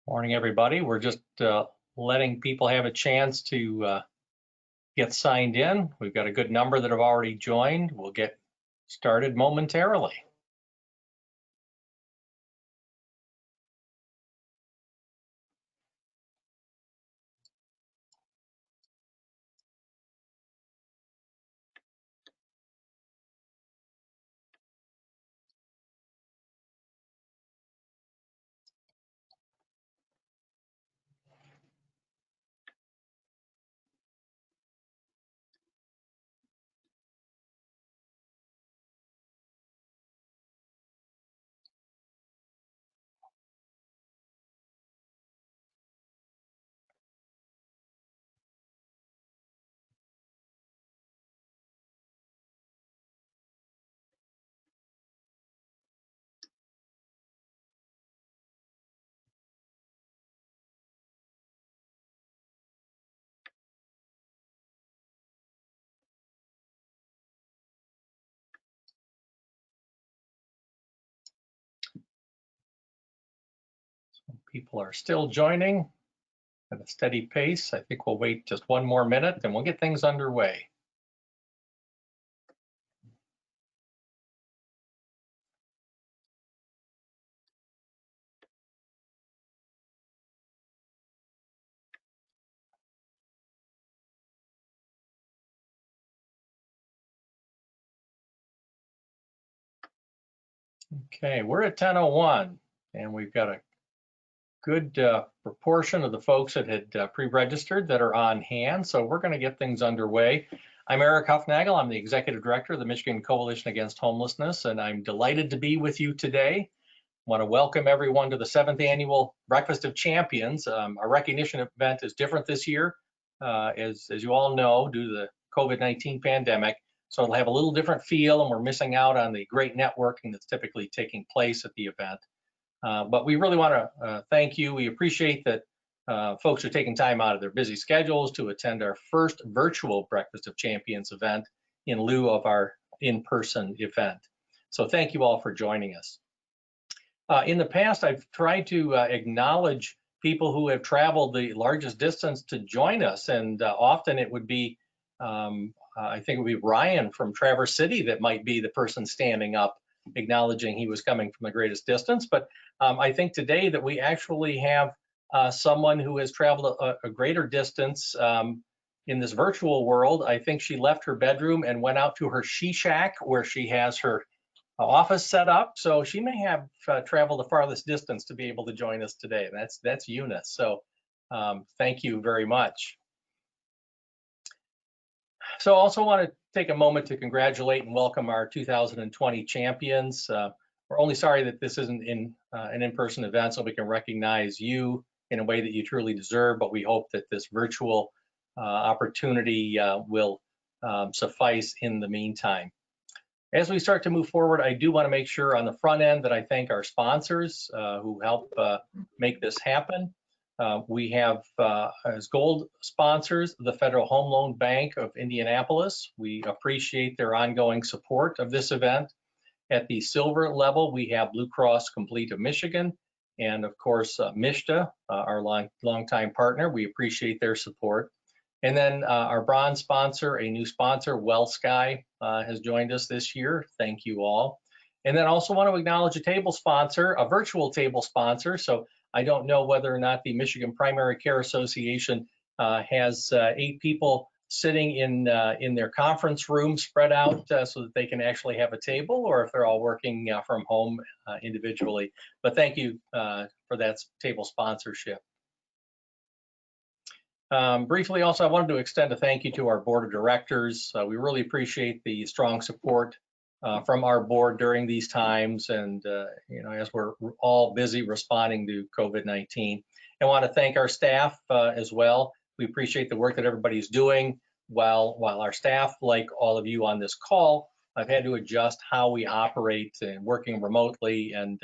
Morning, everybody. We're just letting people have a chance to get signed in. We've got a good number that have already joined. We'll get started momentarily. People are still joining at a steady pace. I think we'll wait just one more minute and we'll get things underway. Okay, we're at 10:01 and we've got a good proportion of the folks that had pre-registered that are on hand. So we're going to get things underway. I'm Eric Huffnagel. I'm the Executive Director of the Michigan Coalition Against Homelessness, and I'm delighted to be with you today. I want to welcome everyone to the 7th Annual Breakfast of Champions. Our recognition event is different this year, as you all know, due to the COVID-19 pandemic. So it'll have a little different feel, and we're missing out on the great networking that's typically taking place at the event. But we really want to thank you. We appreciate that folks are taking time out of their busy schedules to attend our first virtual Breakfast of Champions event in lieu of our in-person event. So thank you all for joining us. In the past, I've tried to acknowledge people who have traveled the largest distance to join us, and often it would be, I think it would be Ryan from Traverse City that might be the person standing up acknowledging he was coming from the greatest distance. But I think today that we actually have someone who has traveled a greater distance in this virtual world. I think she left her bedroom and went out to her she shack where she has her office set up. So she may have traveled the farthest distance to be able to join us today. That's Eunice. So thank you very much. So I also want to take a moment to congratulate and welcome our 2020 champions. We're only sorry that this isn't an in-person event, so we can recognize you in a way that you truly deserve, but we hope that this virtual opportunity will suffice in the meantime. As we start to move forward, I do want to make sure on the front end that I thank our sponsors who help make this happen. We have as gold sponsors the Federal Home Loan Bank of Indianapolis. We appreciate their ongoing support of this event. At the silver level, we have Blue Cross Complete of Michigan, and of course, MISHDA, our longtime partner. We appreciate their support. And then our bronze sponsor, a new sponsor, WellSky, has joined us this year. Thank you all. And then also want to acknowledge a table sponsor, a virtual table sponsor. So I don't know whether or not the Michigan Primary Care Association has 8 people sitting in their conference room spread out so that they can actually have a table, or if they're all working from home individually. But thank you for that table sponsorship. Briefly, also, I wanted to extend a thank you to our board of directors. We really appreciate the strong support from our board during these times, and as we're all busy responding to COVID-19. I want to thank our staff as well. We appreciate the work that everybody's doing. While our staff, like all of you on this call, I've had to adjust how we operate and working remotely and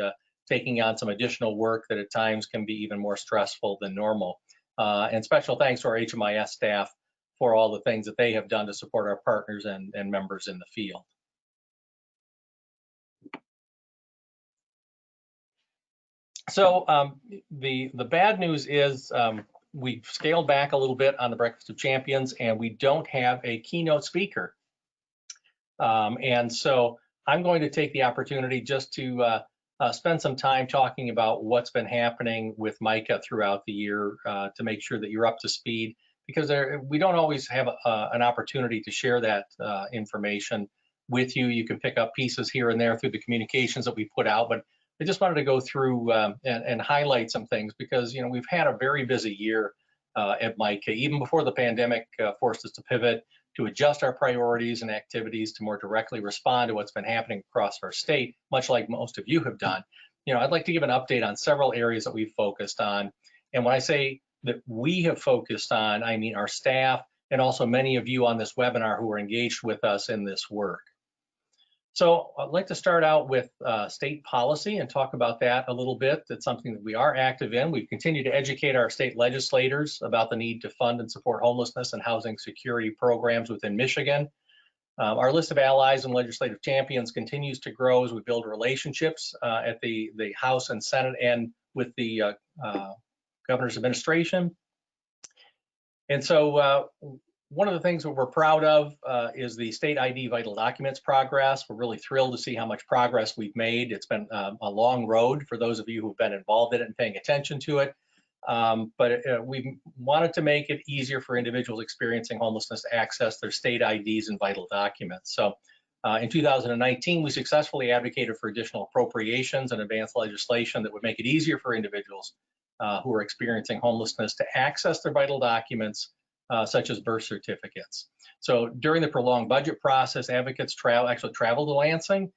taking on some additional work that at times can be even more stressful than normal. And special thanks to our HMIS staff for all the things that they have done to support our partners and members in the field. So the bad news is we've scaled back a little bit on the Breakfast of Champions, and we don't have a keynote speaker. And so I'm going to take the opportunity just to spend some time talking about what's been happening with Micah throughout the year to make sure that you're up to speed, because we don't always have an opportunity to share that information with you. You can pick up pieces here and there through the communications that we put out, but I just wanted to go through and highlight some things because, you know, we've had a very busy year at Micah. Even before the pandemic forced us to pivot, to adjust our priorities and activities to more directly respond to what's been happening across our state, much like most of you have done. You know, I'd like to give an update on several areas that we've focused on. And when I say that we have focused on, I mean our staff and also many of you on this webinar who are engaged with us in this work. So I'd like to start out with state policy and talk about that a little bit. That's something that we are active in. We've continued to educate our state legislators about the need to fund and support homelessness and housing security programs within Michigan. Our list of allies and legislative champions continues to grow as we build relationships at the House and Senate and with the governor's administration. And so one of the things that we're proud of is the state ID vital documents progress. We're really thrilled to see how much progress we've made. It's been a long road for those of you who've been involved in it and paying attention to it. But we wanted to make it easier for individuals experiencing homelessness to access their state IDs and vital documents. So in 2019, we successfully advocated for additional appropriations and advanced legislation that would make it easier for individuals who are experiencing homelessness to access their vital documents, such as birth certificates. So during the prolonged budget process, advocates actually traveled to Lansing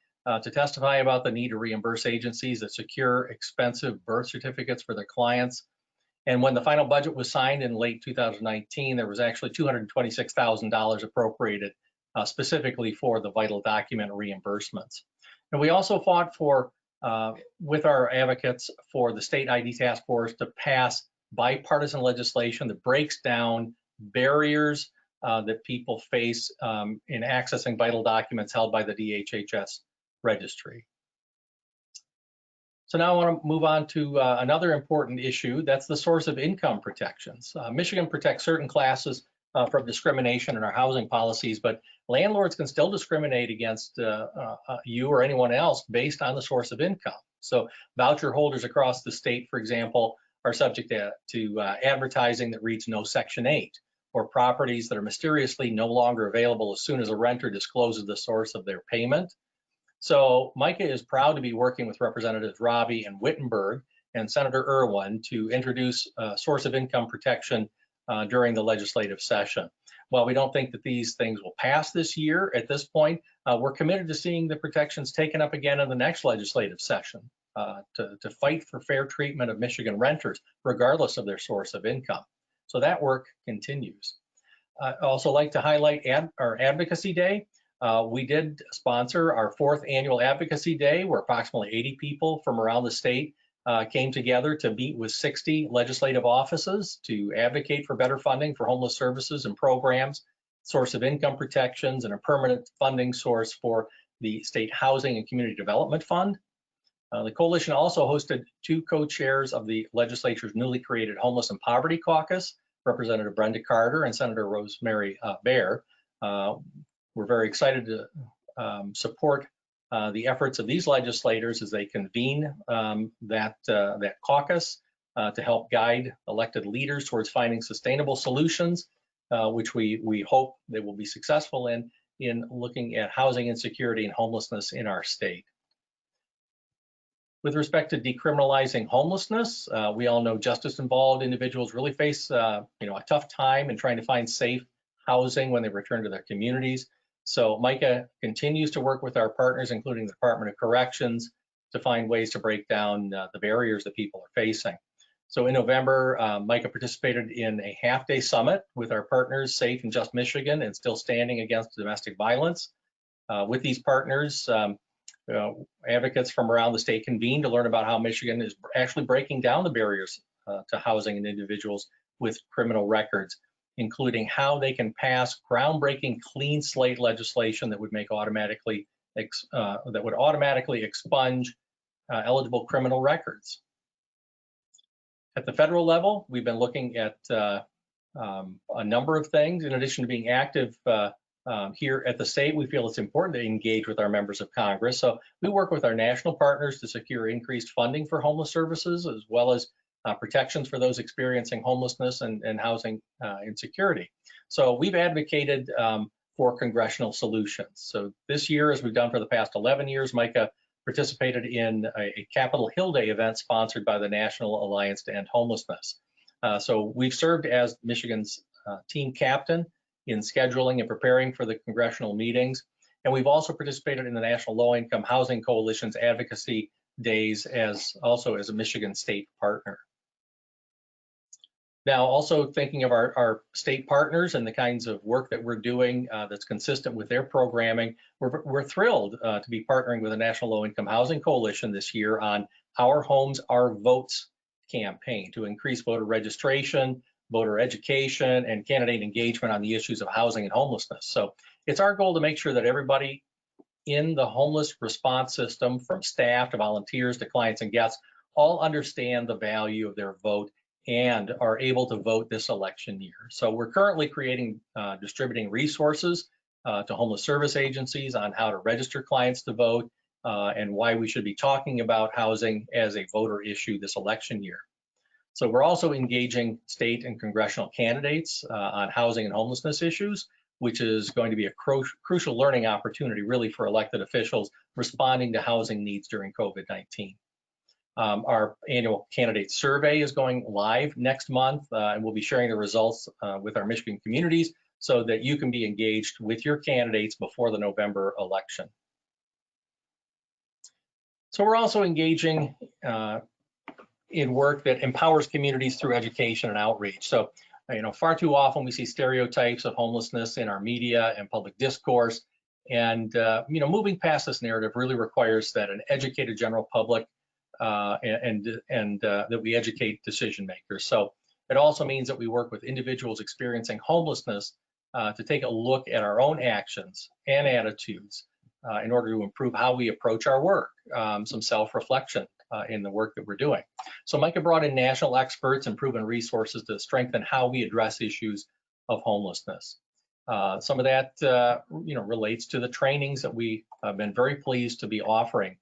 to testify about the need to reimburse agencies that secure expensive birth certificates for their clients. And when the final budget was signed in late 2019, there was actually $226,000 appropriated specifically for the vital document reimbursements. And we also fought for, with our advocates, for the state ID task force to pass bipartisan legislation that breaks down barriers that people face in accessing vital documents held by the DHHS registry. So now I want to move on to another important issue. That's the source of income protections. Michigan protects certain classes from discrimination in our housing policies, but landlords can still discriminate against you or anyone else based on the source of income. So voucher holders across the state, for example, are subject to advertising that reads no Section 8, or properties that are mysteriously no longer available as soon as a renter discloses the source of their payment. So Micah is proud to be working with Representatives Robbie and Wittenberg and Senator Irwin to introduce source of income protection during the legislative session. While we don't think that these things will pass this year at this point, we're committed to seeing the protections taken up again in the next legislative session to fight for fair treatment of Michigan renters, regardless of their source of income. So that work continues. I'd also like to highlight our Advocacy Day. We did sponsor our 4th annual Advocacy Day, where approximately 80 people from around the state came together to meet with 60 legislative offices to advocate for better funding for homeless services and programs, source of income protections, and a permanent funding source for the State Housing and Community Development Fund. The coalition also hosted 2 co-chairs of the legislature's newly created Homeless and Poverty Caucus, Representative Brenda Carter and Senator Rosemary Baer. We're very excited to support the efforts of these legislators as they convene that caucus to help guide elected leaders towards finding sustainable solutions, which we hope they will be successful in looking at housing insecurity and homelessness in our state. With respect to decriminalizing homelessness, we all know justice-involved individuals really face a tough time in trying to find safe housing when they return to their communities. So Micah continues to work with our partners, including the Department of Corrections, to find ways to break down the barriers that people are facing. So in November, Micah participated in a half-day summit with our partners, Safe and Just Michigan, and Still Standing Against Domestic Violence. With these partners, advocates from around the state convened to learn about how Michigan is actually breaking down the barriers to housing and individuals with criminal records, including how they can pass groundbreaking clean slate legislation that would make automatically expunge eligible criminal records. At the federal level, we've been looking at a number of things. In addition to being active here at the state, we feel it's important to engage with our members of Congress. So we work with our national partners to secure increased funding for homeless services, as well as protections for those experiencing homelessness and housing insecurity. So we've advocated for congressional solutions. So this year, as we've done for the past 11 years, Micah participated in a Capitol Hill Day event sponsored by the National Alliance to End Homelessness. So we've served as Michigan's team captain in scheduling and preparing for the congressional meetings. And we've also participated in the National Low Income Housing Coalition's advocacy days also as a Michigan state partner. Now, also thinking of our state partners and the kinds of work that we're doing that's consistent with their programming, we're thrilled to be partnering with the National Low Income Housing Coalition this year on Our Homes, Our Votes campaign to increase voter registration, voter education, and candidate engagement on the issues of housing and homelessness. So it's our goal to make sure that everybody in the homeless response system, from staff to volunteers to clients and guests, all understand the value of their vote and are able to vote this election year. So we're currently distributing resources to homeless service agencies on how to register clients to vote and why we should be talking about housing as a voter issue this election year. So we're also engaging state and congressional candidates on housing and homelessness issues, which is going to be a crucial learning opportunity really for elected officials responding to housing needs during COVID-19. Our annual candidate survey is going live next month, and we'll be sharing the results with our Michigan communities so that you can be engaged with your candidates before the November election. So we're also engaging in work that empowers communities through education and outreach. So, far too often we see stereotypes of homelessness in our media and public discourse, and moving past this narrative really requires that an educated general public that we educate decision makers. So it also means that we work with individuals experiencing homelessness to take a look at our own actions and attitudes in order to improve how we approach our work, some self-reflection in the work that we're doing. So Micah brought in national experts and proven resources to strengthen how we address issues of homelessness. Some of that relates to the trainings that we have been very pleased to be offering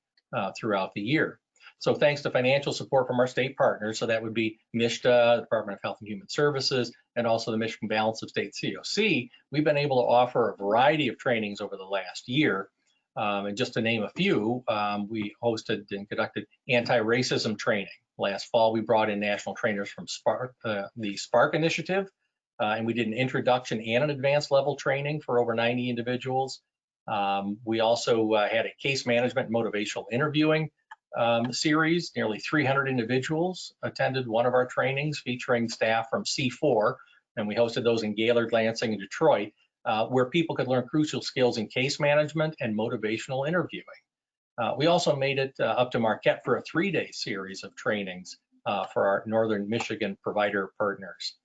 throughout the year. So thanks to financial support from our state partners, so that would be MSHDA, Department of Health and Human Services, and also the Michigan Balance of State COC, we've been able to offer a variety of trainings over the last year. And just to name a few, we hosted and conducted anti-racism training. Last fall, we brought in national trainers from the Spark Initiative, and we did an introduction and an advanced level training for over 90 individuals. We also had a case management and motivational interviewing series. Nearly 300 individuals attended one of our trainings featuring staff from C4, and we hosted those in Gaylord, Lansing, and Detroit, where people could learn crucial skills in case management and motivational interviewing. We also made it up to Marquette for a 3-day series of trainings for our Northern Michigan provider partners.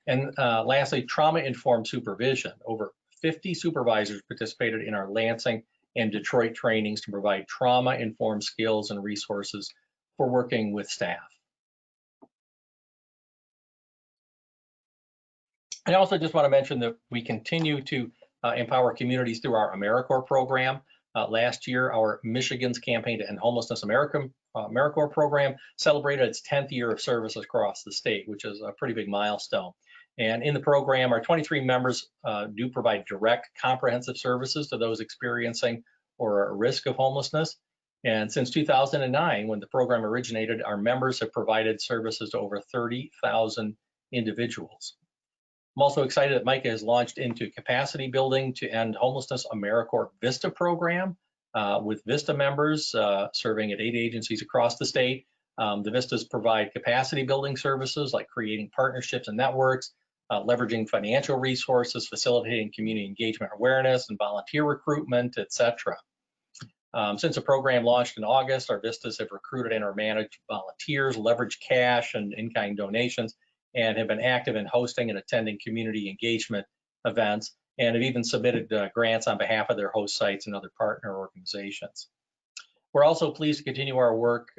And lastly, trauma-informed supervision. Over 50 supervisors participated in our Lansing and Detroit trainings to provide trauma-informed skills and resources for working with staff. I also just want to mention that we continue to empower communities through our AmeriCorps program. Last year, our Michigan's Campaign to End Homelessness AmeriCorps program celebrated its 10th year of service across the state, which is a pretty big milestone. And in the program, our 23 members do provide direct, comprehensive services to those experiencing or are at risk of homelessness. And since 2009, when the program originated, our members have provided services to over 30,000 individuals. I'm also excited that Micah has launched into capacity building to end homelessness AmeriCorps VISTA program with VISTA members serving at 8 agencies across the state. The VISTAs provide capacity building services like creating partnerships and networks, leveraging financial resources, facilitating community engagement awareness and volunteer recruitment, etc. Since the program launched in August, our VISTAs have recruited and or managed volunteers, leveraged cash and in-kind donations, and have been active in hosting and attending community engagement events, and have even submitted grants on behalf of their host sites and other partner organizations. We're also pleased to continue our work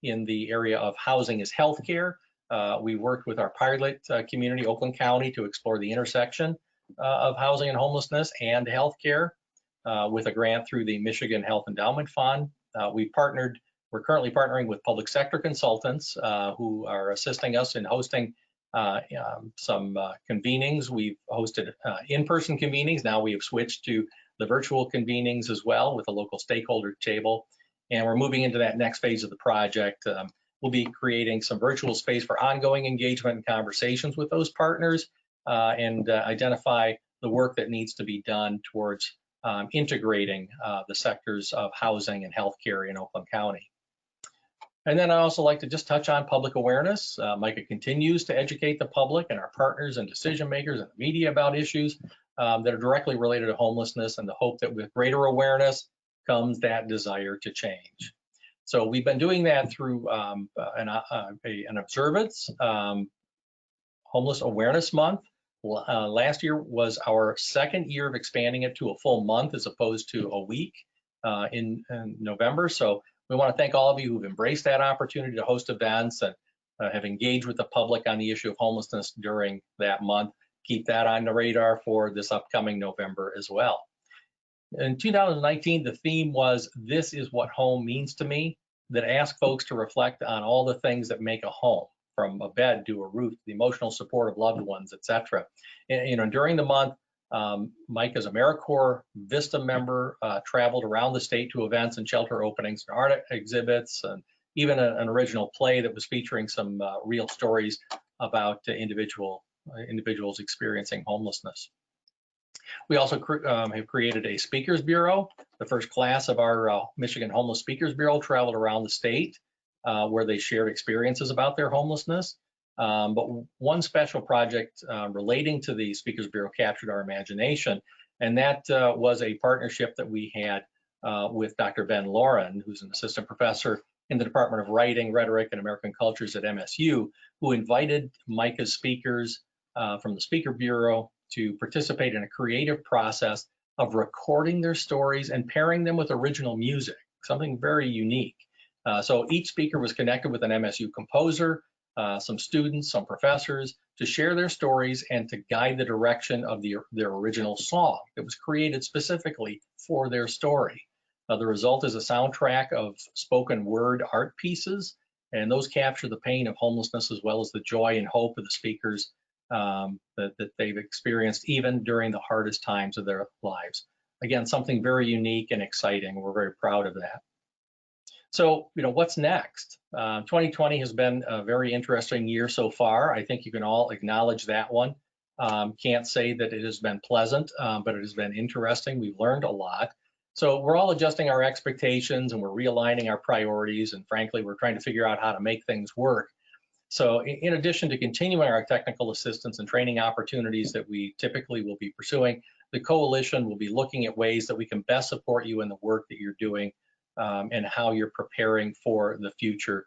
in the area of housing as healthcare. We worked with our pilot community, Oakland County, to explore the intersection of housing and homelessness and healthcare with a grant through the Michigan Health Endowment Fund. We're currently partnering with public sector consultants who are assisting us in hosting some convenings. We've hosted in-person convenings. Now we have switched to the virtual convenings as well with a local stakeholder table. And we're moving into that next phase of the project. We'll be creating some virtual space for ongoing engagement and conversations with those partners and identify the work that needs to be done towards integrating the sectors of housing and healthcare in Oakland County. And then I also like to just touch on public awareness. MICA continues to educate the public and our partners and decision makers and the media about issues that are directly related to homelessness, and the hope that with greater awareness comes that desire to change. So we've been doing that through an observance, Homeless Awareness Month. Last year was our second year of expanding it to a full month as opposed to a week in November. So we want to thank all of you who've embraced that opportunity to host events and have engaged with the public on the issue of homelessness during that month. Keep that on the radar for this upcoming November as well. In 2019, the theme was "This is what home means to me," that asked folks to reflect on all the things that make a home, from a bed to a roof, the emotional support of loved ones, etc. And during the month, Mike, as AmeriCorps Vista member, traveled around the state to events and shelter openings, and art exhibits, and even an original play that was featuring some real stories about individuals experiencing homelessness. We also have created a Speakers Bureau. The first class of our Michigan Homeless Speakers Bureau traveled around the state where they shared experiences about their homelessness. But one special project relating to the Speakers Bureau captured our imagination, and that was a partnership that we had with Dr. Ben Lauren, who's an assistant professor in the Department of Writing, Rhetoric, and American Cultures at MSU, who invited MICA's speakers from the Speaker Bureau to participate in a creative process of recording their stories and pairing them with original music, something very unique. So each speaker was connected with an MSU composer, some students, some professors, to share their stories and to guide the direction of their original song that was created specifically for their story. The result is a soundtrack of spoken word art pieces, and those capture the pain of homelessness as well as the joy and hope of the speakers that they've experienced even during the hardest times of their lives. Again, something very unique and exciting. We're very proud of that. So, what's next? 2020 has been a very interesting year so far. I think you can all acknowledge that one. Can't say that it has been pleasant, but it has been interesting. We've learned a lot. So we're all adjusting our expectations and we're realigning our priorities. And frankly, we're trying to figure out how to make things work. So in addition to continuing our technical assistance and training opportunities that we typically will be pursuing, the coalition will be looking at ways that we can best support you in the work that you're doing and how you're preparing for the future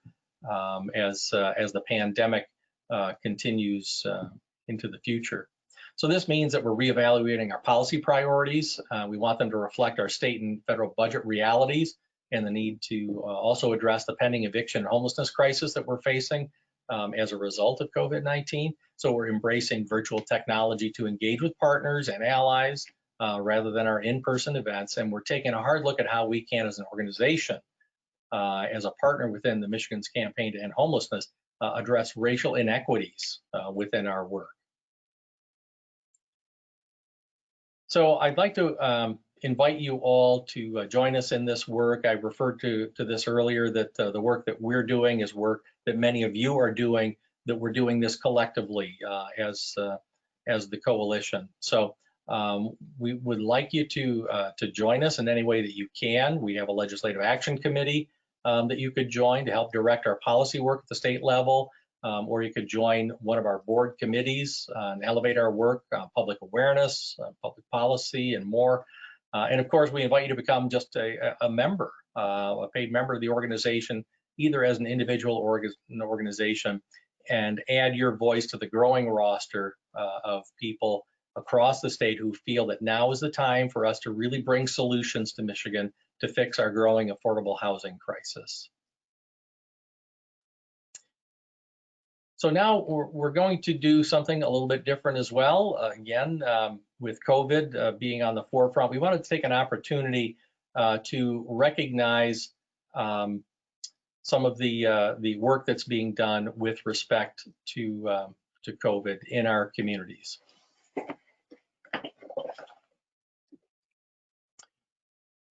as the pandemic continues into the future. So this means that we're reevaluating our policy priorities. We want them to reflect our state and federal budget realities and the need to also address the pending eviction and homelessness crisis that we're facing as a result of COVID-19. So we're embracing virtual technology to engage with partners and allies rather than our in-person events. And we're taking a hard look at how we can, as an organization, as a partner within the Michigan's Campaign to End Homelessness, address racial inequities within our work. So I'd like to invite you all to join us in this work. I referred to this earlier, that the work that we're doing is work that many of you are doing, that we're doing this collectively as the coalition. So we would like you to join us in any way that you can. We have a legislative action committee that you could join to help direct our policy work at the state level, or you could join one of our board committees and elevate our work on public awareness, public policy, and more. And of course, we invite you to become just a member, a paid member of the organization, either as an individual or an organization, and add your voice to the growing roster of people across the state who feel that now is the time for us to really bring solutions to Michigan to fix our growing affordable housing crisis. So now we're going to do something a little bit different as well. Again, with COVID being on the forefront, we wanted to take an opportunity to recognize some of the work that's being done with respect to COVID in our communities.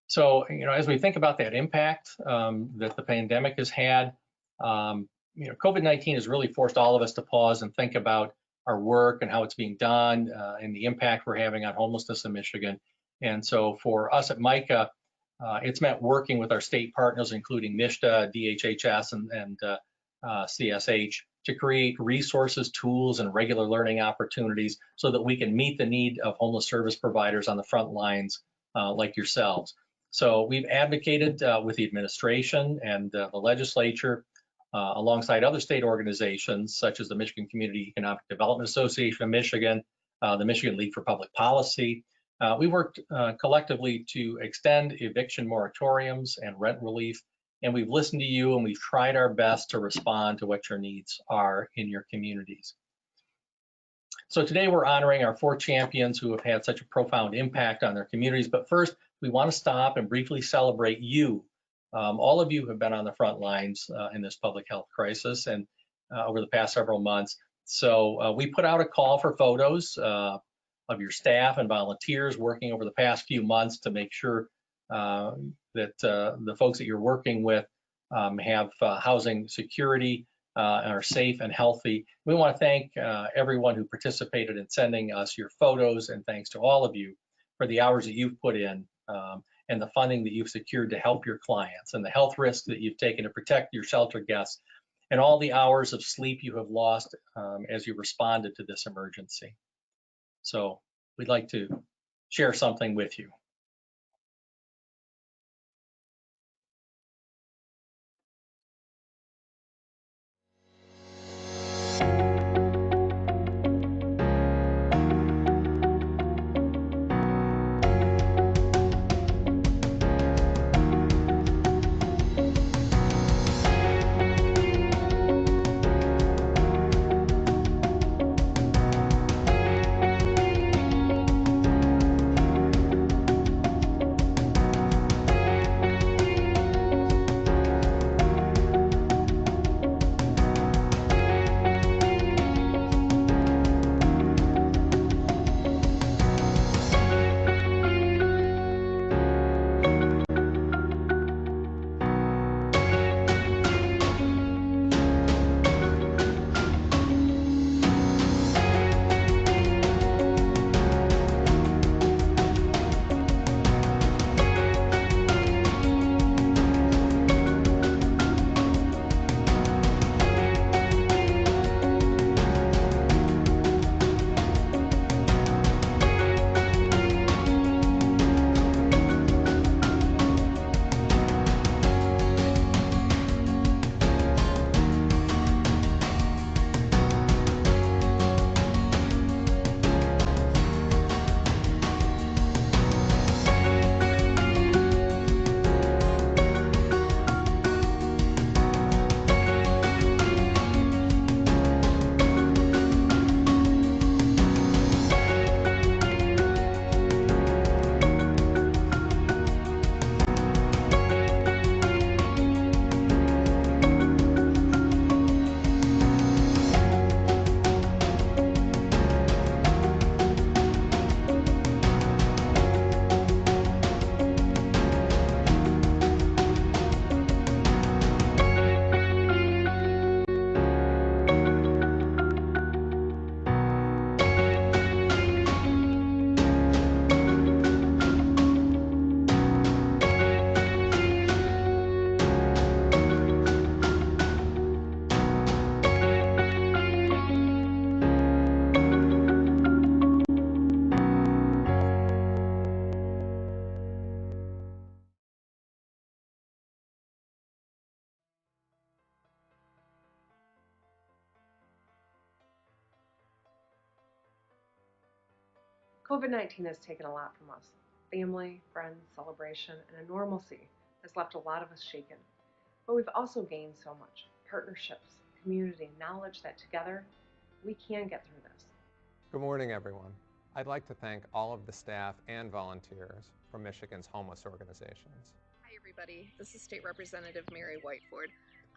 So, as we think about that impact that the pandemic has had, COVID-19 has really forced all of us to pause and think about our work and how it's being done and the impact we're having on homelessness in Michigan. And so for us at MICA, it's meant working with our state partners, including MISHDA, DHHS, and CSH, to create resources, tools, and regular learning opportunities so that we can meet the need of homeless service providers on the front lines like yourselves. So we've advocated with the administration and the legislature, alongside other state organizations such as the Michigan Community Economic Development Association of Michigan, the Michigan League for Public Policy. We worked collectively to extend eviction moratoriums and rent relief, and we've listened to you and we've tried our best to respond to what your needs are in your communities. So today we're honoring our 4 champions who have had such a profound impact on their communities. But first, we want to stop and briefly celebrate you. All of you have been on the front lines in this public health crisis and over the past several months. So we put out a call for photos of your staff and volunteers working over the past few months to make sure that the folks that you're working with have housing security and are safe and healthy. We want to thank everyone who participated in sending us your photos, and thanks to all of you for the hours that you've put in and the funding that you've secured to help your clients, and the health risks that you've taken to protect your shelter guests, and all the hours of sleep you have lost as you responded to this emergency. So we'd like to share something with you. COVID-19 has taken a lot from us. Family, friends, celebration, and a normalcy has left a lot of us shaken. But we've also gained so much. Partnerships, community knowledge that together we can get through this. Good morning, everyone. I'd like to thank all of the staff and volunteers from Michigan's homeless organizations. Hi, everybody. This is State Representative Mary Whiteford.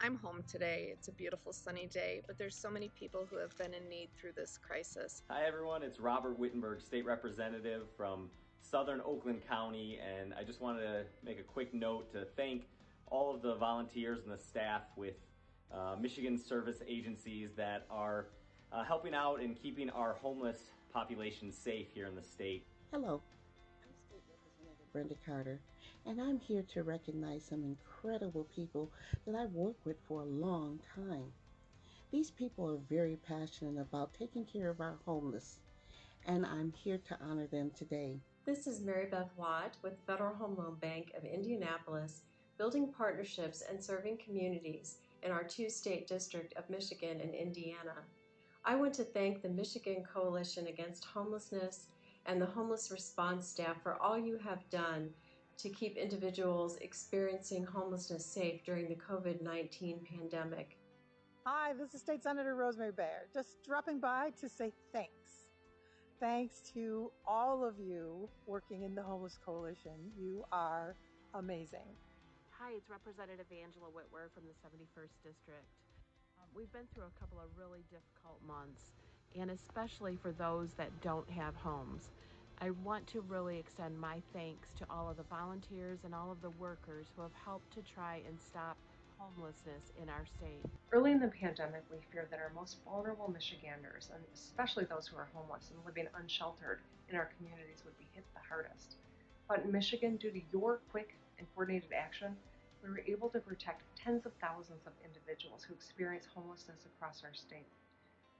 I'm home today. It's a beautiful sunny day, but there's so many people who have been in need through this crisis. Hi, everyone. It's Robert Wittenberg, State Representative from Southern Oakland County, and I just wanted to make a quick note to thank all of the volunteers and the staff with Michigan service agencies that are helping out and keeping our homeless population safe here in the state. Hello, I'm State Representative Brenda Carter, and I'm here to recognize some incredible people that I've worked with for a long time. These people are very passionate about taking care of our homeless, and I'm here to honor them today. This is Mary Beth Watt with Federal Home Loan Bank of Indianapolis, building partnerships and serving communities in our two-state district of Michigan and Indiana. I want to thank the Michigan Coalition Against Homelessness and the homeless response staff for all you have done to keep individuals experiencing homelessness safe during the COVID-19 pandemic. Hi, this is State Senator Rosemary Bayer, just dropping by to say thanks. Thanks to all of you working in the Homeless Coalition. You are amazing. Hi, it's Representative Angela Whitwer from the 71st District. We've been through a couple of really difficult months, and especially for those that don't have homes. I want to really extend my thanks to all of the volunteers and all of the workers who have helped to try and stop homelessness in our state. Early in the pandemic, we feared that our most vulnerable Michiganders, and especially those who are homeless and living unsheltered in our communities, would be hit the hardest. But in Michigan, due to your quick and coordinated action, we were able to protect tens of thousands of individuals who experience homelessness across our state.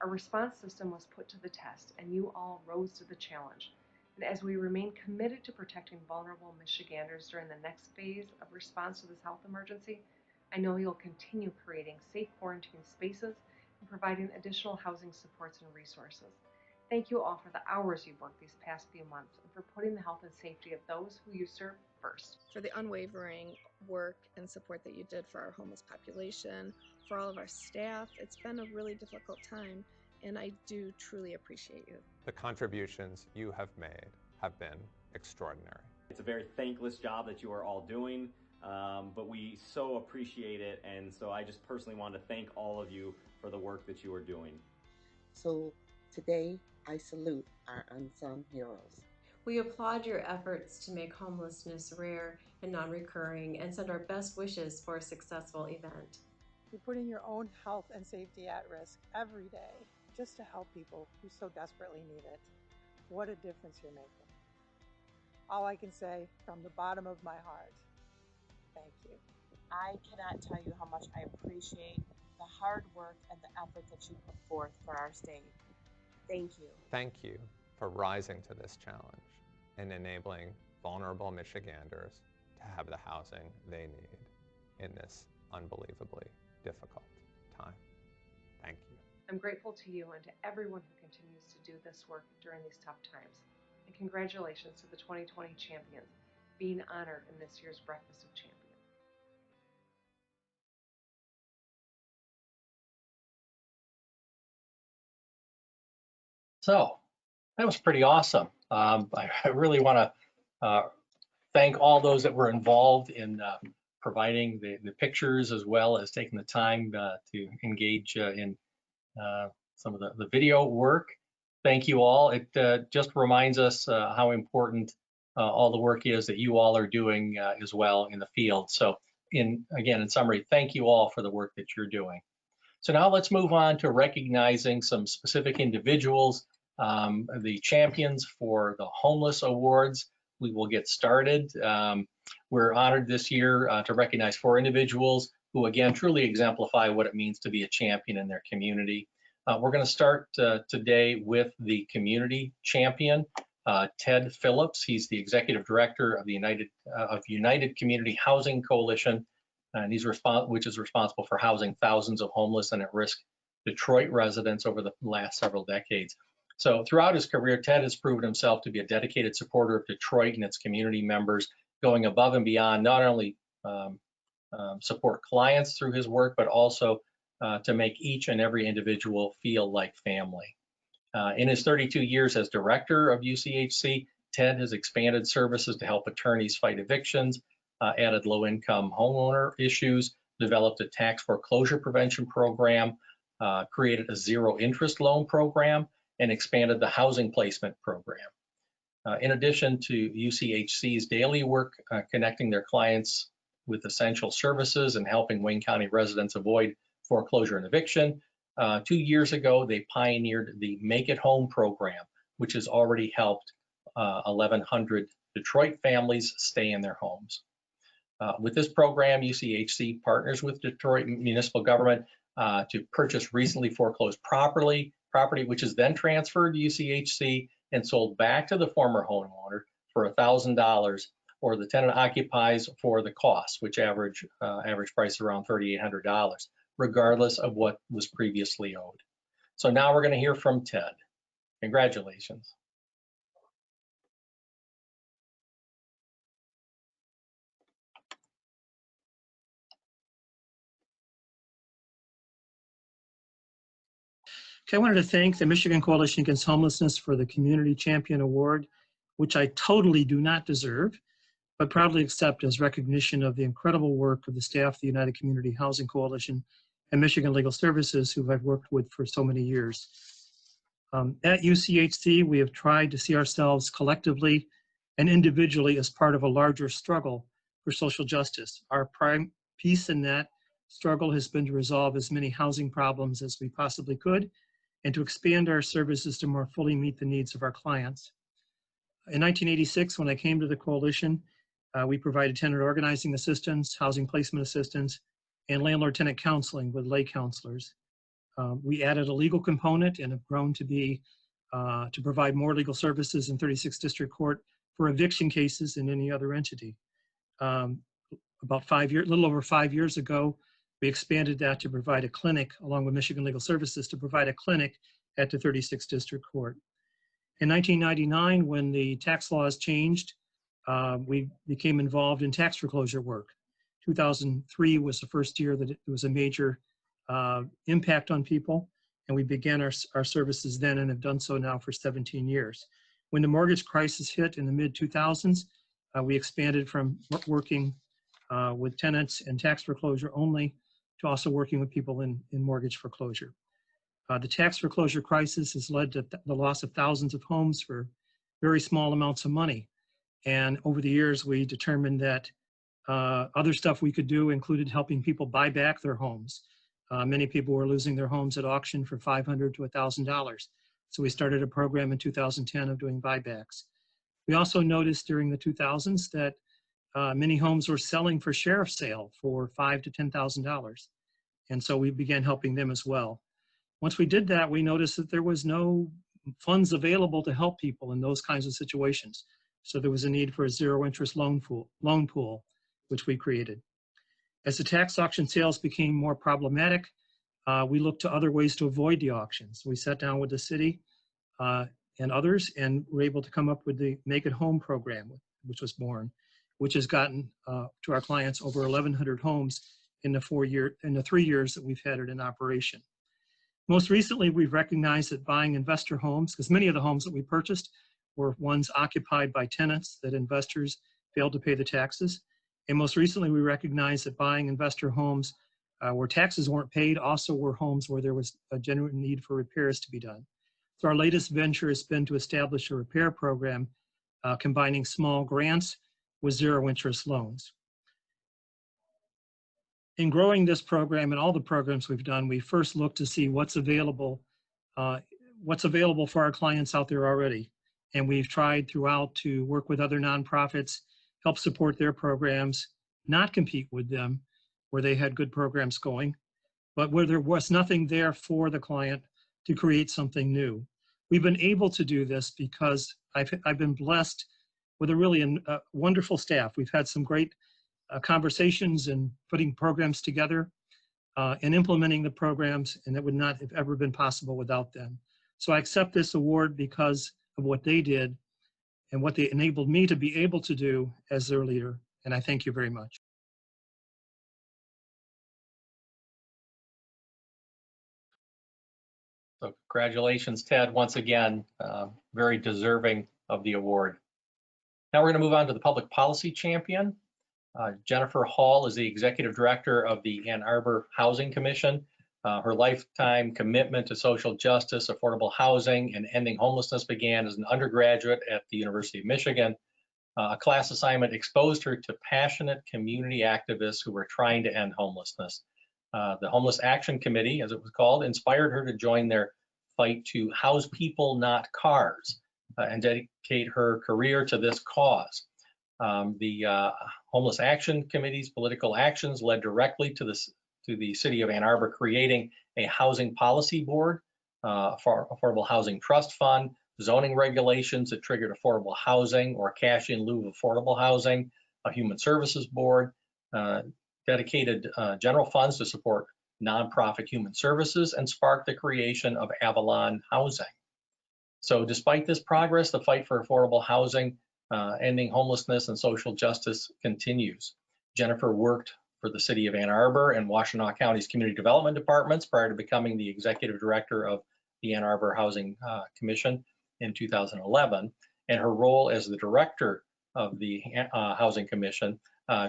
Our response system was put to the test, and you all rose to the challenge. And as we remain committed to protecting vulnerable Michiganders during the next phase of response to this health emergency, I know you'll continue creating safe quarantine spaces and providing additional housing supports and resources. Thank you all for the hours you've worked these past few months and for putting the health and safety of those who you serve first. For the unwavering work and support that you did for our homeless population, for all of our staff. It's been a really difficult time, and I do truly appreciate you. The contributions you have made have been extraordinary. It's a very thankless job that you are all doing, but we so appreciate it, and so I just personally want to thank all of you for the work that you are doing. So today, I salute our unsung heroes. We applaud your efforts to make homelessness rare and non-recurring and send our best wishes for a successful event. You're putting your own health and safety at risk every day just to help people who so desperately need it. What a difference you're making. All I can say from the bottom of my heart, thank you. I cannot tell you how much I appreciate the hard work and the effort that you put forth for our state. Thank you. Thank you for rising to this challenge and enabling vulnerable Michiganders to have the housing they need in this unbelievably difficult time. Thank you. I'm grateful to you and to everyone who continues to do this work during these tough times. And congratulations to the 2020 champions being honored in this year's Breakfast of Champions. So that was pretty awesome. I really want to thank all those that were involved in providing the pictures, as well as taking the time to engage in some of the video work. Thank you all. It just reminds us how important all the work is that you all are doing as well in the field. So in summary, thank you all for the work that you're doing. So now let's move on to recognizing some specific individuals, the champions for the Homeless Awards. We will get started. We're honored this year to recognize 4 individuals who, again, truly exemplify what it means to be a champion in their community. We're going to start today with the community champion, Ted Phillips. He's the executive director of the United Community Housing Coalition, and which is responsible for housing thousands of homeless and at-risk Detroit residents over the last several decades. So throughout his career, Ted has proven himself to be a dedicated supporter of Detroit and its community members, going above and beyond, not only support clients through his work, but also to make each and every individual feel like family. In his 32 years as director of UCHC, Ted has expanded services to help attorneys fight evictions, added low-income homeowner issues, developed a tax foreclosure prevention program, created a zero-interest loan program, and expanded the housing placement program. In addition to UCHC's daily work connecting their clients with essential services and helping Wayne County residents avoid foreclosure and eviction, 2 years ago, they pioneered the Make It Home program, which has already helped 1,100 Detroit families stay in their homes. With this program, UCHC partners with Detroit municipal government to purchase recently foreclosed property, which is then transferred to UCHC and sold back to the former homeowner for $1,000, or the tenant occupies for the cost, which average price around $3,800, regardless of what was previously owed. So now we're going to hear from Ted. Congratulations. Okay, I wanted to thank the Michigan Coalition Against Homelessness for the Community Champion Award, which I totally do not deserve, but proudly accept as recognition of the incredible work of the staff of the United Community Housing Coalition and Michigan Legal Services, who I've worked with for so many years. At UCHC, we have tried to see ourselves collectively and individually as part of a larger struggle for social justice. Our prime piece in that struggle has been to resolve as many housing problems as we possibly could, and to expand our services to more fully meet the needs of our clients. In 1986, when I came to the coalition, we provided tenant organizing assistance, housing placement assistance, and landlord-tenant counseling with lay counselors. We added a legal component and have grown to provide more legal services in 36th District Court for eviction cases than any other entity. Little over 5 years ago, we expanded that to provide a clinic, along with Michigan Legal Services, to provide a clinic at the 36th District Court. In 1999, when the tax laws changed, we became involved in tax foreclosure work. 2003 was the first year that it was a major impact on people, and we began our services then and have done so now for 17 years. When the mortgage crisis hit in the mid-2000s, we expanded from working with tenants and tax foreclosure only to also working with people in mortgage foreclosure. The tax foreclosure crisis has led to the loss of thousands of homes for very small amounts of money. And over the years, we determined that other stuff we could do included helping people buy back their homes. Many people were losing their homes at auction for $500 to $1,000. So we started a program in 2010 of doing buybacks. We also noticed during the 2000s that many homes were selling for sheriff sale for $5,000 to $10,000. And so we began helping them as well. Once we did that, we noticed that there was no funds available to help people in those kinds of situations. So there was a need for a zero interest loan pool, which we created. As the tax auction sales became more problematic, we looked to other ways to avoid the auctions. We sat down with the city and others and were able to come up with the Make It Home program, which was born, which has gotten to our clients over 1,100 homes in the 3 years that we've had it in operation. Most recently, we've recognized that buying investor homes, because many of the homes that we purchased were ones occupied by tenants that investors failed to pay the taxes. And most recently, we recognized that buying investor homes where taxes weren't paid also were homes where there was a genuine need for repairs to be done. So our latest venture has been to establish a repair program combining small grants with zero interest loans. In growing this program and all the programs we've done, we first looked to see what's available for our clients out there already. And we've tried throughout to work with other nonprofits, help support their programs, not compete with them where they had good programs going, but where there was nothing there for the client to create something new. We've been able to do this because I've been blessed with a really wonderful staff. We've had some great conversations and putting programs together and implementing the programs, and it would not have ever been possible without them. So I accept this award because of what they did and what they enabled me to be able to do as their leader. And I thank you very much. So congratulations, Ted, once again, very deserving of the award. Now we're going to move on to the Public Policy Champion. Jennifer Hall is the Executive Director of the Ann Arbor Housing Commission. Her lifetime commitment to social justice, affordable housing, and ending homelessness began as an undergraduate at the University of Michigan. A class assignment exposed her to passionate community activists who were trying to end homelessness. The Homeless Action Committee, as it was called, inspired her to join their fight to house people, not cars, and dedicate her career to this cause. The Homeless Action Committee's political actions led directly to the City of Ann Arbor creating a housing policy board, for Affordable Housing Trust Fund, zoning regulations that triggered affordable housing or cash in lieu of affordable housing, a human services board, dedicated general funds to support nonprofit human services, and sparked the creation of Avalon Housing. So despite this progress, the fight for affordable housing, ending homelessness, and social justice continues. Jennifer worked for the City of Ann Arbor and Washtenaw County's Community Development Departments prior to becoming the Executive Director of the Ann Arbor Housing Commission in 2011. And her role as the Director of the Housing Commission,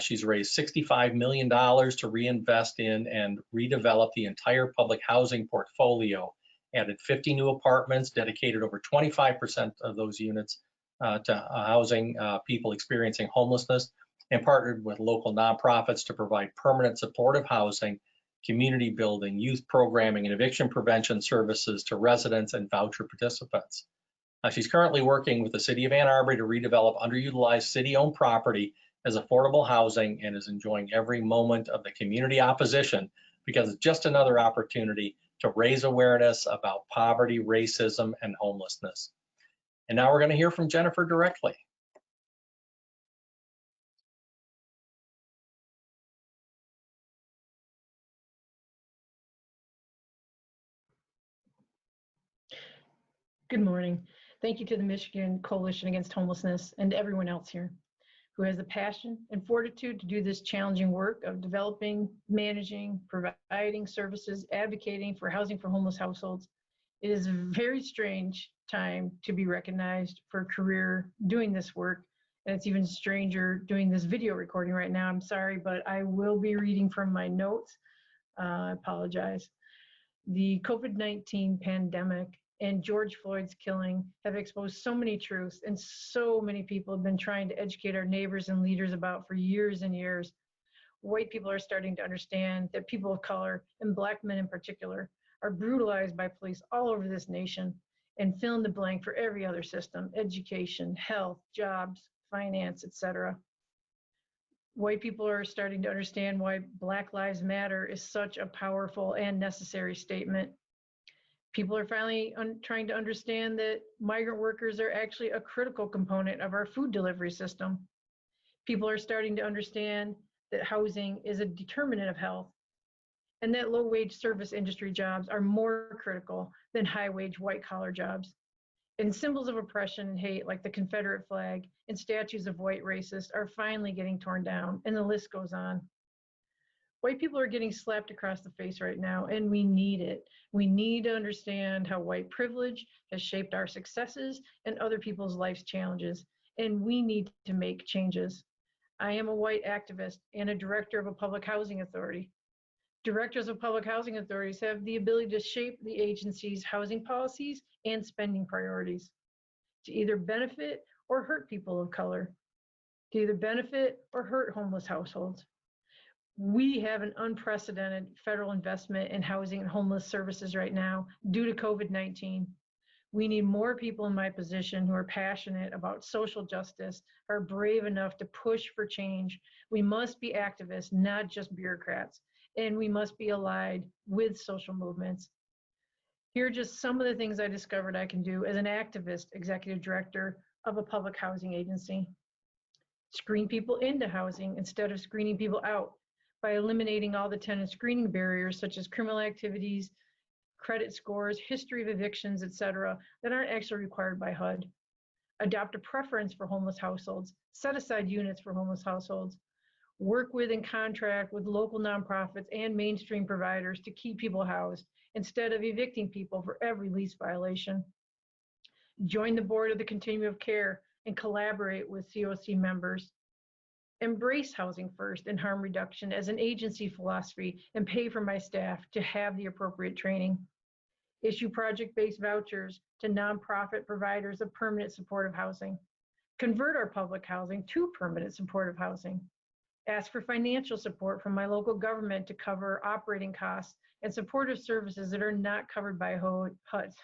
she's raised $65 million to reinvest in and redevelop the entire public housing portfolio, added 50 new apartments, dedicated over 25% of those units to housing people experiencing homelessness, and partnered with local nonprofits to provide permanent supportive housing, community building, youth programming, and eviction prevention services to residents and voucher participants. She's currently working with the City of Ann Arbor to redevelop underutilized city-owned property as affordable housing, and is enjoying every moment of the community opposition because it's just another opportunity to raise awareness about poverty, racism, and homelessness. And now we're going to hear from Jennifer directly. Good morning. Thank you to the Michigan Coalition Against Homelessness and to everyone else here who has the passion and fortitude to do this challenging work of developing, managing, providing services, advocating for housing for homeless households. It is a very strange time to be recognized for a career doing this work, and it's even stranger doing this video recording right now. I'm sorry, but I will be reading from my notes. I apologize. The COVID-19 pandemic and George Floyd's killing have exposed so many truths, and so many people have been trying to educate our neighbors and leaders about for years and years. White people are starting to understand that people of color, and Black men in particular, are brutalized by police all over this nation and fill in the blank for every other system: education, health, jobs, finance, etc. White people are starting to understand why Black Lives Matter is such a powerful and necessary statement. People are finally trying to understand that migrant workers are actually a critical component of our food delivery system. People are starting to understand that housing is a determinant of health, and that low-wage service industry jobs are more critical than high-wage white-collar jobs. And symbols of oppression and hate like the Confederate flag and statues of white racists are finally getting torn down, and the list goes on. White people are getting slapped across the face right now, and we need it. We need to understand how white privilege has shaped our successes and other people's life's challenges, and we need to make changes. I am a white activist and a director of a public housing authority. Directors of public housing authorities have the ability to shape the agency's housing policies and spending priorities to either benefit or hurt people of color, to either benefit or hurt homeless households. We have an unprecedented federal investment in housing and homeless services right now due to COVID-19. We need more people in my position who are passionate about social justice, are brave enough to push for change. We must be activists, not just bureaucrats, and we must be allied with social movements. Here are just some of the things I discovered I can do as an activist executive director of a public housing agency. Screen people into housing instead of screening people out, by eliminating all the tenant screening barriers such as criminal activities, credit scores, history of evictions, etc., that aren't actually required by HUD. Adopt a preference for homeless households. Set aside units for homeless households. work with and contract with local nonprofits and mainstream providers to keep people housed instead of evicting people for every lease violation. Join the board of the Continuum of Care and collaborate with COC members. Embrace housing first and harm reduction as an agency philosophy and pay for my staff to have the appropriate training. Issue project-based vouchers to nonprofit providers of permanent supportive housing. Convert our public housing to permanent supportive housing. Ask for financial support from my local government to cover operating costs and supportive services that are not covered by HUD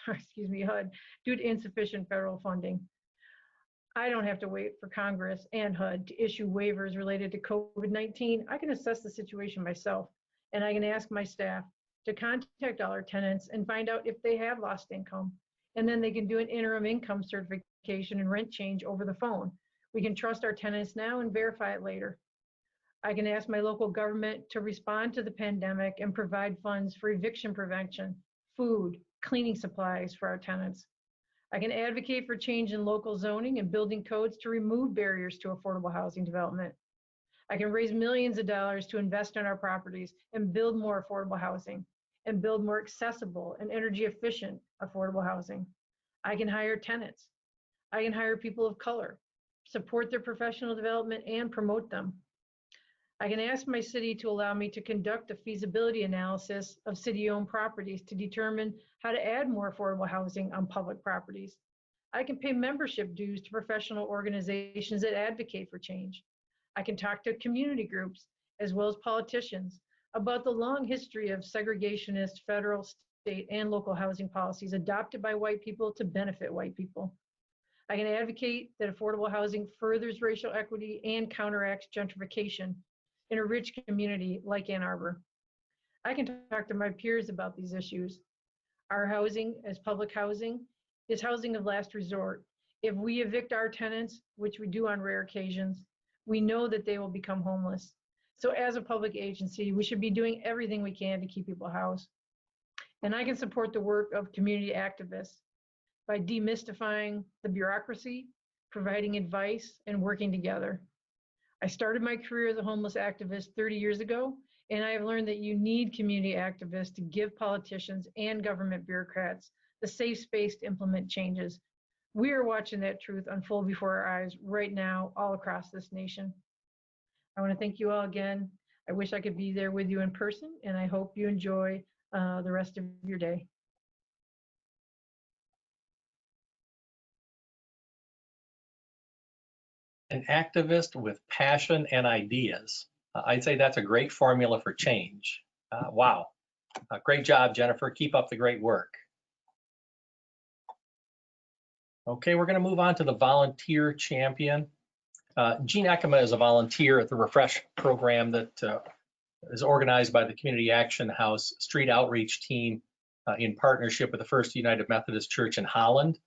due to insufficient federal funding. I don't have to wait for Congress and HUD to issue waivers related to COVID-19. I can assess the situation myself, and I can ask my staff to contact all our tenants and find out if they have lost income. And then they can do an interim income certification and rent change over the phone. We can trust our tenants now and verify it later. I can ask my local government to respond to the pandemic and provide funds for eviction prevention, food, cleaning supplies for our tenants. I can advocate for change in local zoning and building codes to remove barriers to affordable housing development. I can raise millions of dollars to invest in our properties and build more affordable housing and build more accessible and energy efficient affordable housing. I can hire tenants. I can hire people of color, support their professional development and promote them. I can ask my city to allow me to conduct a feasibility analysis of city-owned properties to determine how to add more affordable housing on public properties. I can pay membership dues to professional organizations that advocate for change. I can talk to community groups as well as politicians about the long history of segregationist federal, state, and local housing policies adopted by white people to benefit white people. I can advocate that affordable housing furthers racial equity and counteracts gentrification in a rich community like Ann Arbor. I can talk to my peers about these issues. Our housing as public housing is housing of last resort. If we evict our tenants, which we do on rare occasions, we know that they will become homeless. So as a public agency, we should be doing everything we can to keep people housed. And I can support the work of community activists by demystifying the bureaucracy, providing advice, and working together. I started my career as a homeless activist 30 years ago, and I have learned that you need community activists to give politicians and government bureaucrats the safe space to implement changes. We are watching that truth unfold before our eyes right now, all across this nation. I want to thank you all again. I wish I could be there with you in person, and I hope you enjoy the rest of your day. An activist with passion and ideas. I'd say that's a great formula for change. Wow. Great job, Jennifer. Keep up the great work. Okay, we're going to move on to the volunteer champion. Jean Ekema is a volunteer at the Refresh program that is organized by the Community Action House Street Outreach Team in partnership with the First United Methodist Church in Holland.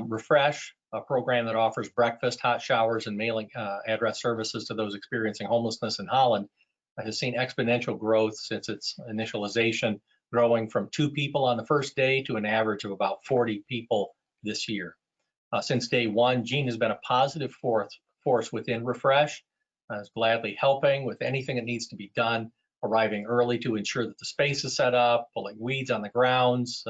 Refresh, a program that offers breakfast, hot showers, and mailing address services to those experiencing homelessness in Holland, has seen exponential growth since its initialization, growing from 2 people on the first day to an average of about 40 people this year. Since day one, Jean has been a positive force within Refresh, is gladly helping with anything that needs to be done, arriving early to ensure that the space is set up, pulling weeds on the grounds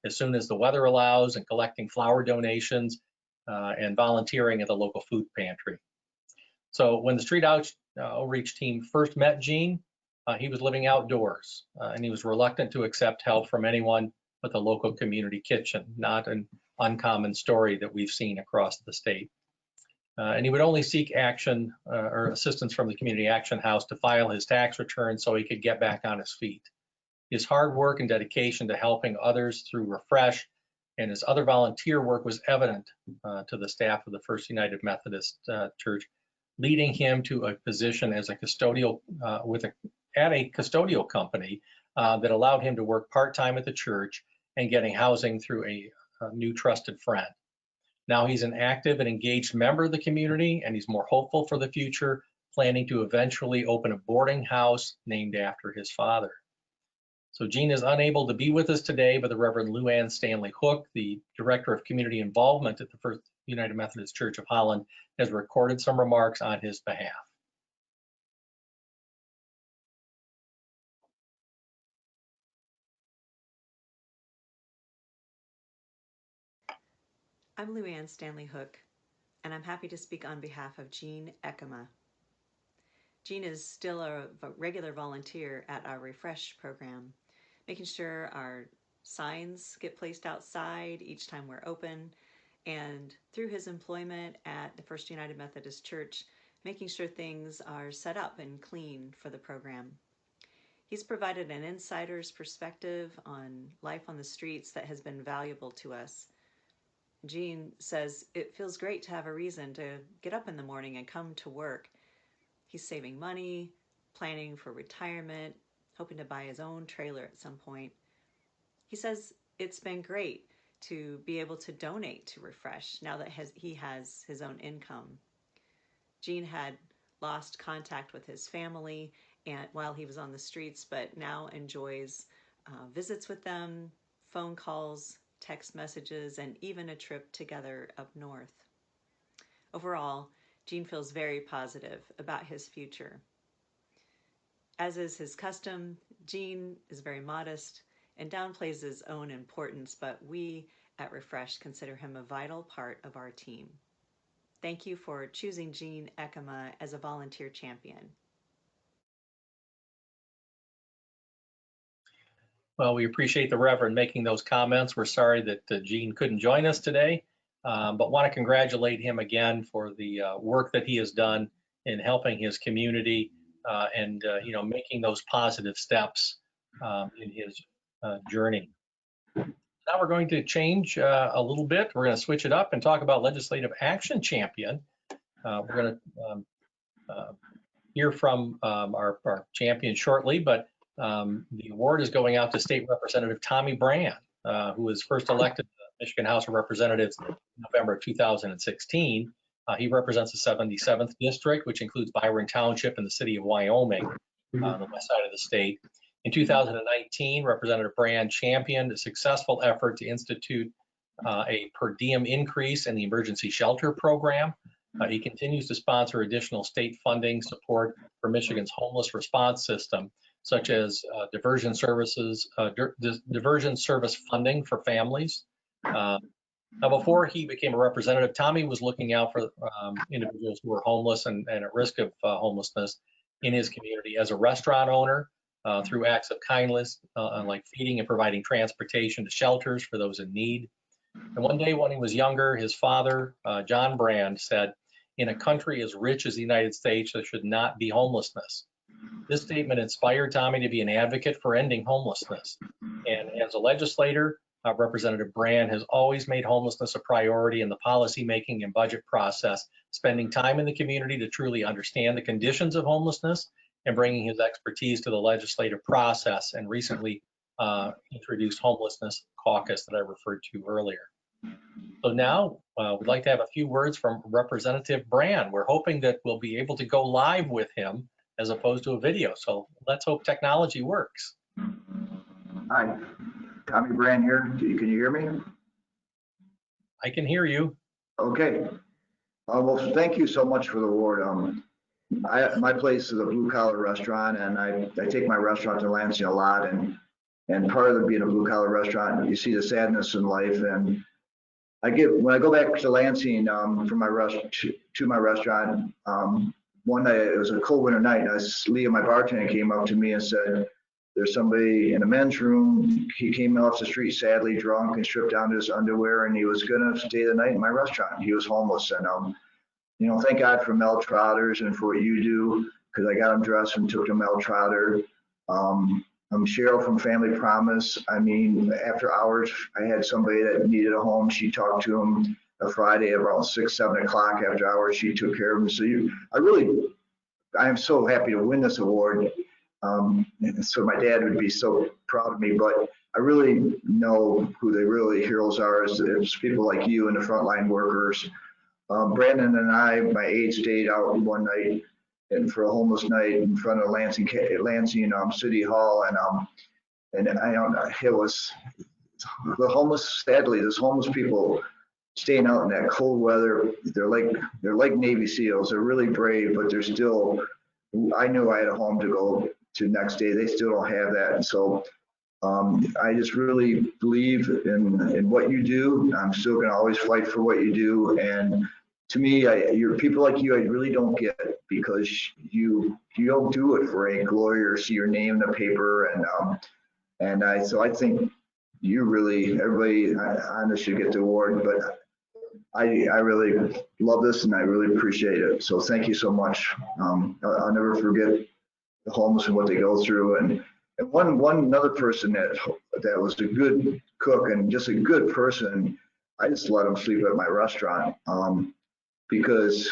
as soon as the weather allows, and collecting flower donations and volunteering at the local food pantry. So when the Street Outreach team first met Jean, he was living outdoors and he was reluctant to accept help from anyone but the local community kitchen, not an uncommon story that we've seen across the state. And he would only seek action or assistance from the Community Action House to file his tax return so he could get back on his feet. His hard work and dedication to helping others through Refresh and his other volunteer work was evident to the staff of the First United Methodist Church, leading him to a position as a custodial at a custodial company that allowed him to work part-time at the church and getting housing through a new trusted friend. Now he's an active and engaged member of the community, and he's more hopeful for the future, planning to eventually open a boarding house named after his father. So Jean is unable to be with us today, but the Reverend Luann Stanley Hook, the Director of Community Involvement at the First United Methodist Church of Holland, has recorded some remarks on his behalf. I'm Luann Stanley Hook, and I'm happy to speak on behalf of Jean Ekema. Jean is still a regular volunteer at our Refresh program, making sure our signs get placed outside each time we're open, and through his employment at the First United Methodist Church, making sure things are set up and clean for the program. He's provided an insider's perspective on life on the streets that has been valuable to us. Jean says it feels great to have a reason to get up in the morning and come to work. He's saving money, planning for retirement, hoping to buy his own trailer at some point. He says it's been great to be able to donate to Refresh now that he has his own income. Jean had lost contact with his family while he was on the streets, but now enjoys visits with them, phone calls, text messages, and even a trip together up north. Overall, Jean feels very positive about his future. As is his custom, Jean is very modest and downplays his own importance, but we at Refresh consider him a vital part of our team. Thank you for choosing Jean Ekema as a volunteer champion. Well, we appreciate the Reverend making those comments. We're sorry that Jean couldn't join us today, but want to congratulate him again for the work that he has done in helping his community and making those positive steps in his journey. Now we're going to change a little bit. We're going to switch it up and talk about Legislative Action Champion. We're going to hear from our champion shortly, but the award is going out to State Representative Tommy Brand, who was first elected to the Michigan House of Representatives in November of 2016. He represents the 77th district, which includes Byron Township and the city of Wyoming, on the west side of the state. In 2019, Representative Brand championed a successful effort to institute a per diem increase in the emergency shelter program. He continues to sponsor additional state funding support for Michigan's homeless response system, such as diversion service funding for families. Now, before he became a representative, Tommy was looking out for individuals who were homeless and at risk of homelessness in his community as a restaurant owner through acts of kindness, like feeding and providing transportation to shelters for those in need. And one day when he was younger, his father, John Brand, said, "In a country as rich as the United States, there should not be homelessness." This statement inspired Tommy to be an advocate for ending homelessness. And as a legislator, Representative Brand has always made homelessness a priority in the policymaking and budget process, spending time in the community to truly understand the conditions of homelessness and bringing his expertise to the legislative process, and recently introduced Homelessness Caucus that I referred to earlier. So now we'd like to have a few words from Representative Brand. We're hoping that we'll be able to go live with him as opposed to a video. So let's hope technology works. Hi, Tommy Brand here. Can you hear me? I can hear you. Okay. Well, thank you so much for the award. My place is a blue collar restaurant, and I take my restaurant to Lansing a lot. And part of being a blue collar restaurant, you see the sadness in life. And when I go back to Lansing from my restaurant, one night, it was a cold winter night, and Leah, my bartender, came up to me and said, "There's somebody in the men's room. He came off the street sadly drunk and stripped down to his underwear, and he was gonna stay the night in my restaurant. He was homeless." And thank God for Mel Trotters and for what you do, because I got him dressed and took to Mel Trotter. I'm Cheryl from Family Promise. I mean, after hours, I had somebody that needed a home. She talked to him a Friday around 6, 7 o'clock after hours. She took care of him. So I am so happy to win this award. So my dad would be so proud of me, but I really know who the really heroes are. It's people like you and the frontline workers. Brandon and I, my aide, stayed out one night and for a homeless night in front of Lansing City Hall, and it was the homeless. Sadly, there's homeless people staying out in that cold weather. They're like Navy SEALs. They're really brave, but they're still. I knew I had a home to go to next day. They still don't have that, and so I just really believe in what you do. I'm still going to always fight for what you do. And to me, you're people like you, I really don't get, because you don't do it for a glory or see your name in the paper. So I think you really, everybody on this should get the award. But I really love this and I really appreciate it. So thank you so much. I'll never forget the homeless and what they go through. And one another person that was a good cook and just a good person, I just let him sleep at my restaurant because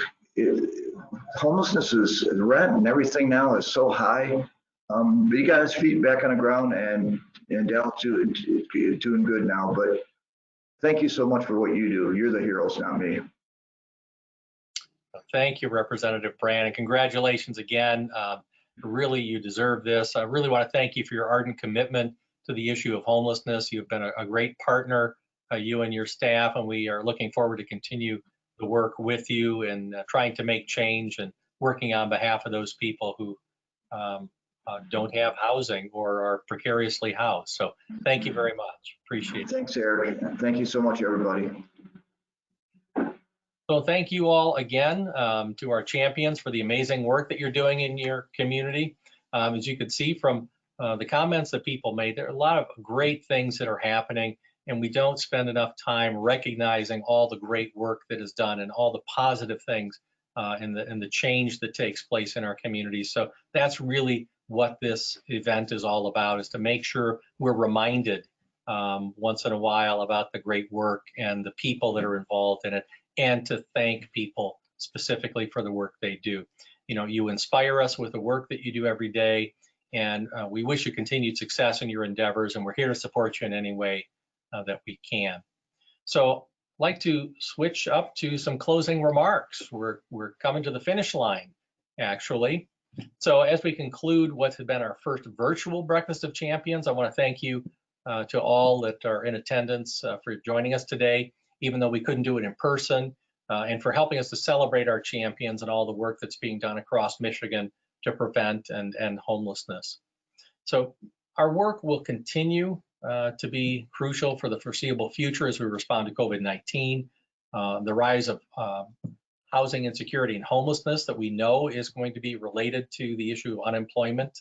homelessness is rent and everything now is so high. But he got his feet back on the ground and Dal's doing good now. But thank you so much for what you do. You're the heroes, not me. Thank you, Representative Brand, and congratulations again. Really, you deserve this. I really want to thank you for your ardent commitment to the issue of homelessness. You've been a great partner, you and your staff, and we are looking forward to continue the work with you and trying to make change and working on behalf of those people who don't have housing or are precariously housed. So thank you very much. Appreciate it. Thanks, Eric. Thank you so much, everybody. So thank you all again to our champions for the amazing work that you're doing in your community. As you could see from the comments that people made, there are a lot of great things that are happening, and we don't spend enough time recognizing all the great work that is done and all the positive things and the change that takes place in our communities. So that's really what this event is all about, is to make sure we're reminded once in a while about the great work and the people that are involved in it, and to thank people specifically for the work they do. You know, you inspire us with the work that you do every day, and we wish you continued success in your endeavors, and we're here to support you in any way that we can. So I'd like to switch up to some closing remarks. We're coming to the finish line, actually. So as we conclude what has been our first virtual Breakfast of Champions, I want to thank you to all that are in attendance for joining us today, even though we couldn't do it in person, and for helping us to celebrate our champions and all the work that's being done across Michigan to prevent and end homelessness. So our work will continue to be crucial for the foreseeable future as we respond to COVID-19, the rise of housing insecurity and homelessness that we know is going to be related to the issue of unemployment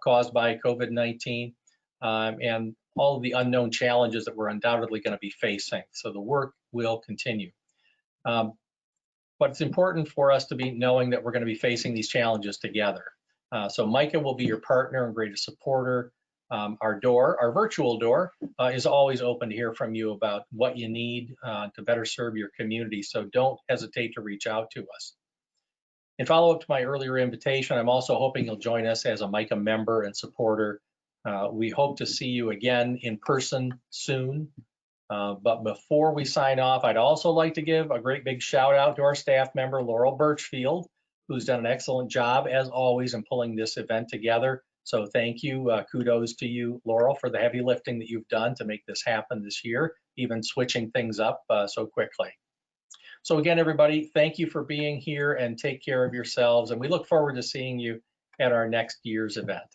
caused by COVID-19, and all of the unknown challenges that we're undoubtedly going to be facing. So the work will continue. But it's important for us to be knowing that we're going to be facing these challenges together. So Micah will be your partner and greatest supporter. Our virtual door is always open to hear from you about what you need to better serve your community. So don't hesitate to reach out to us. In follow-up to my earlier invitation, I'm also hoping you'll join us as a Micah member and supporter. We hope to see you again in person soon. But before we sign off, I'd also like to give a great big shout out to our staff member, Laurel Birchfield, who's done an excellent job, as always, in pulling this event together. So thank you. Kudos to you, Laurel, for the heavy lifting that you've done to make this happen this year, even switching things up so quickly. So again, everybody, thank you for being here and take care of yourselves. And we look forward to seeing you at our next year's event.